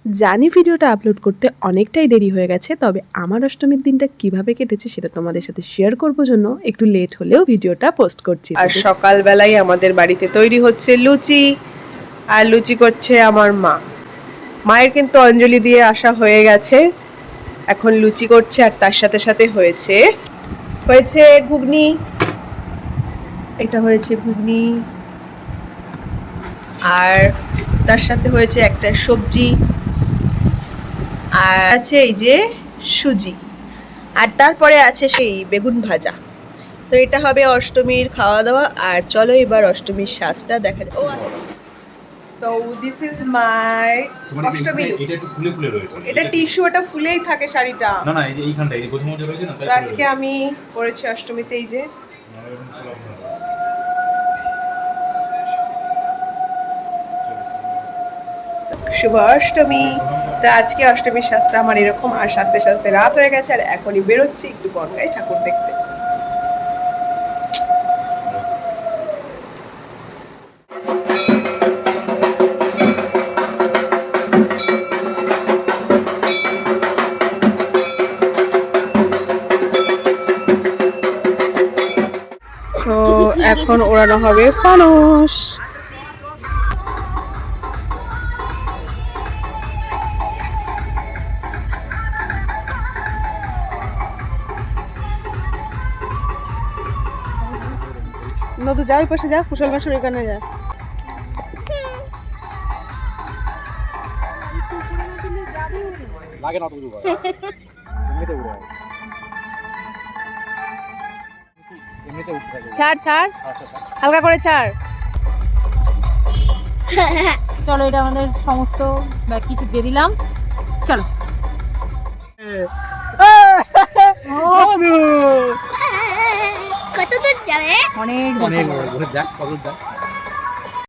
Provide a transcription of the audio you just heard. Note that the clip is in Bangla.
জানি ভিডিওটা আপলোড করতে অনেকটাই দেরি হয়ে গেছে, তবে আমার অষ্টমীর দিনটা কিভাবে কেটেছে সেটা তোমাদের সাথে শেয়ার করব জন্য একটু লেট হলেও ভিডিওটা পোস্ট করছি। আর সকালবেলায় আমাদের বাড়িতে তৈরি হচ্ছে লুচি, আর লুচি করছে আমার মা। মায়ের কিন্তু অঞ্জলি দিয়ে আসা হয়ে গেছে, এখন লুচি করছে, আর তার সাথে সাথে হয়েছে ঘুগনি। এটা হয়েছে ঘুগনি, আর তার সাথে হয়েছে একটা সবজি, আর আছে এই যে সুজি, আর তারপরে আছে সেই বেগুন ভাজা। তো এটা হবে অষ্টমীর খাওয়া দাওয়া। আর চলো এবার অষ্টমীর সাজটা দেখা যায়। ও আচ্ছা, so this is my Ashtami. এটা একটু ফুলে ফুলে রয়েছে। এটা টিস্যু, এটা ফুলেই থাকে শাড়িটা। না না, এই যে এইখানটা এই যে গোছানো রয়েছে না, তাই তো আজকে আমি পরেছি অষ্টমীতে এই যে শুভ অষ্টমী। তো আজকে অষ্টমীর সাজটা আমার এরকম, আর সাজতে সাজতে রাত হয়ে গেছে, আর এখনই বেরোচ্ছি একটু বনগাঁয় ঠাকুর দেখতে। তো এখন ওড়ানো হবে ফানুস। নদু যা, ওই পাশে যা, কুশল বাসর এখানে যা। লাগে না তো কিছু করে এমনিতে উড়ে যায়, এমনিতে উঠে থাকে। ছাড় ছাড়, আচ্ছা হালকা করে ছাড়। চলো, এটা আমাদের সমস্ত কিছু দিয়ে দিলাম, চলো। কত দূর যাবে? অনেক অনেক বড় ঘুরে দেখ কত দেখ।